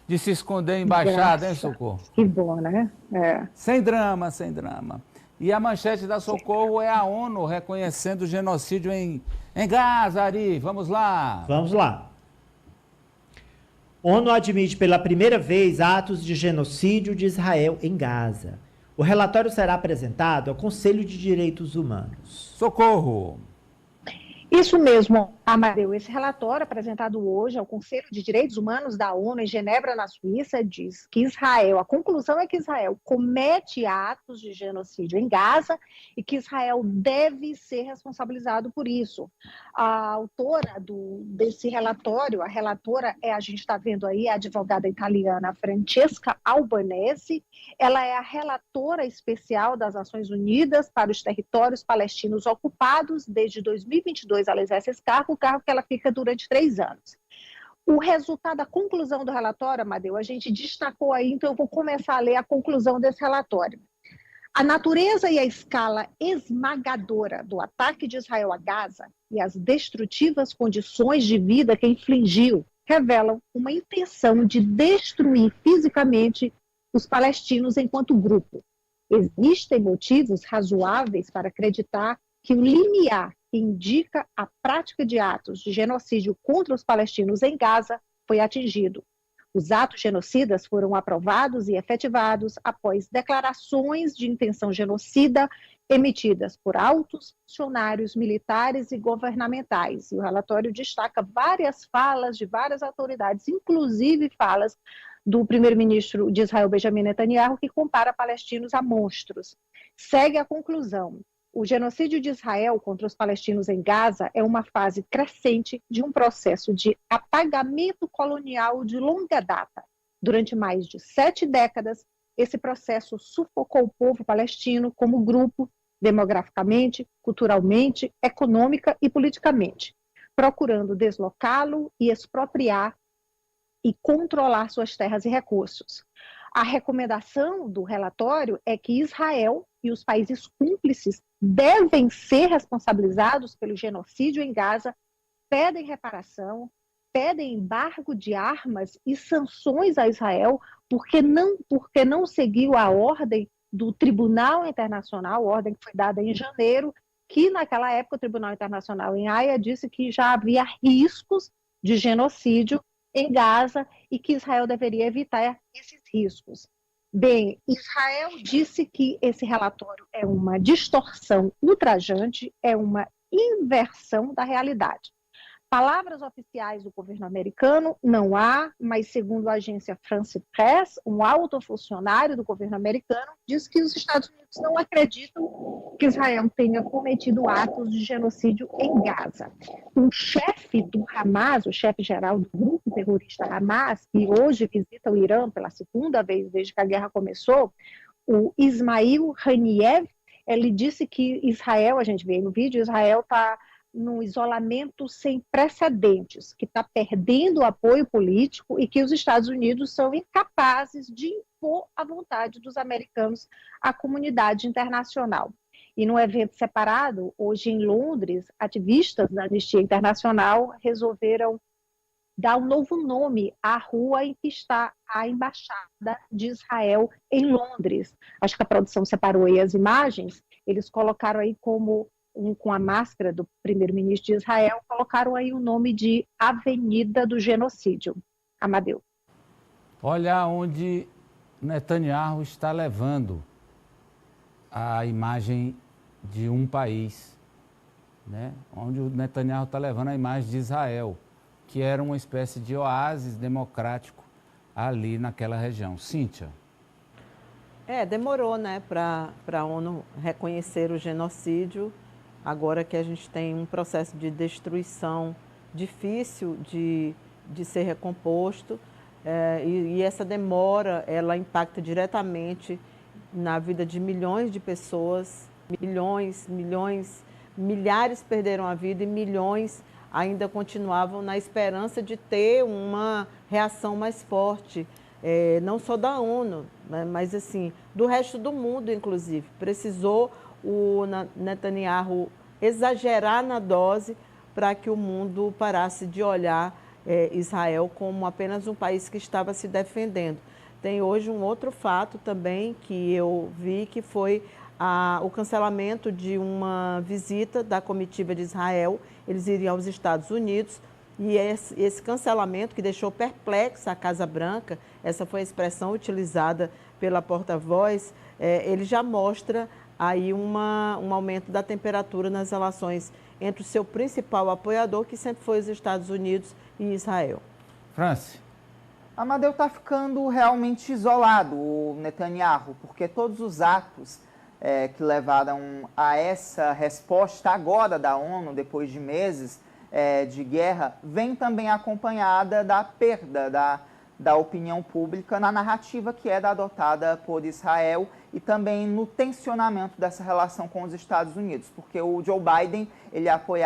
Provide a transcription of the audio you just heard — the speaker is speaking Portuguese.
de se esconder em embaixada, hein, Graça. Socorro? Que bom, né? É. Sem drama, sem drama. E a manchete da Socorro é a ONU reconhecendo o genocídio em Gaza, Ari. Vamos lá. Vamos lá. ONU admite pela primeira vez atos de genocídio de Israel em Gaza. O relatório será apresentado ao Conselho de Direitos Humanos. Socorro. Isso mesmo, Amadeu. Esse relatório apresentado hoje ao Conselho de Direitos Humanos da ONU em Genebra, na Suíça, diz que Israel, a conclusão é que Israel comete atos de genocídio em Gaza e que Israel deve ser responsabilizado por isso. A autora desse relatório, a relatora a gente está vendo aí, a advogada italiana Francesca Albanese. Ela é a relatora especial das Nações Unidas para os territórios palestinos ocupados desde 2022. Ela exerce esse cargo, o cargo que ela fica durante 3 anos. O resultado, a conclusão do relatório, Amadeu, a gente destacou aí, então eu vou começar a ler a conclusão desse relatório. A natureza e a escala esmagadora do ataque de Israel a Gaza e as destrutivas condições de vida que infligiu revelam uma intenção de destruir fisicamente os palestinos enquanto grupo. Existem motivos razoáveis para acreditar que o limiar que indica a prática de atos de genocídio contra os palestinos em Gaza foi atingido. Os atos genocidas foram aprovados e efetivados após declarações de intenção genocida emitidas por altos funcionários militares e governamentais. E o relatório destaca várias falas de várias autoridades, inclusive falas do primeiro-ministro de Israel, Benjamin Netanyahu, que compara palestinos a monstros. Segue a conclusão. O genocídio de Israel contra os palestinos em Gaza é uma fase crescente de um processo de apagamento colonial de longa data. Durante mais de 7 décadas, esse processo sufocou o povo palestino como grupo, demograficamente, culturalmente, econômica e politicamente, procurando deslocá-lo e expropriar e controlar suas terras e recursos. A recomendação do relatório é que Israel e os países cúmplices devem ser responsabilizados pelo genocídio em Gaza, pedem reparação, pedem embargo de armas e sanções a Israel porque não seguiu a ordem do Tribunal Internacional, ordem que foi dada em janeiro, que naquela época o Tribunal Internacional em Haia disse que já havia riscos de genocídio em Gaza e que Israel deveria evitar esses riscos. Bem, Israel disse que esse relatório é uma distorção ultrajante, é uma inversão da realidade. Palavras oficiais do governo americano não há, mas segundo a agência France Press, um alto funcionário do governo americano diz que os Estados Unidos não acreditam que Israel tenha cometido atos de genocídio em Gaza. O chefe do Hamas, o chefe-geral do grupo terrorista Hamas, que hoje visita o Irã pela 2ª vez desde que a guerra começou, o Ismail Haniyeh, ele disse que Israel, a gente vê no vídeo, Israel está num isolamento sem precedentes, que está perdendo o apoio político e que os Estados Unidos são incapazes de impor a vontade dos americanos à comunidade internacional. E num evento separado, hoje em Londres, ativistas da Anistia Internacional resolveram dar um novo nome à rua em que está a Embaixada de Israel em Londres. Acho que a produção separou aí as imagens, eles colocaram aí como com a máscara do primeiro-ministro de Israel, colocaram aí o nome de Avenida do Genocídio. Amadeu. Olha onde Netanyahu está levando a imagem de um país, né? Onde o Netanyahu está levando a imagem de Israel, que era uma espécie de oásis democrático ali naquela região. Cíntia. Demorou, né, para a ONU reconhecer o genocídio. Agora que a gente tem um processo de destruição difícil de ser recomposto, e essa demora, ela impacta diretamente na vida de milhões de pessoas, milhares perderam a vida e milhões ainda continuavam na esperança de ter uma reação mais forte, não só da ONU, né, mas assim, do resto do mundo, inclusive. Precisou o Netanyahu exagerar na dose para que o mundo parasse de olhar Israel como apenas um país que estava se defendendo. Tem hoje um outro fato também que eu vi, que foi o cancelamento de uma visita da comitiva de Israel. Eles iriam aos Estados Unidos, e esse cancelamento, que deixou perplexa a Casa Branca, essa foi a expressão utilizada pela porta-voz, ele já mostra aí um aumento da temperatura nas relações entre o seu principal apoiador, que sempre foi os Estados Unidos, e Israel. Franci. Amadeu está ficando realmente isolado, o Netanyahu, porque todos os atos que levaram a essa resposta agora da ONU, depois de meses de guerra, vem também acompanhada da perda da opinião pública na narrativa que era adotada por Israel e também no tensionamento dessa relação com os Estados Unidos, porque o Joe Biden, ele é apoiado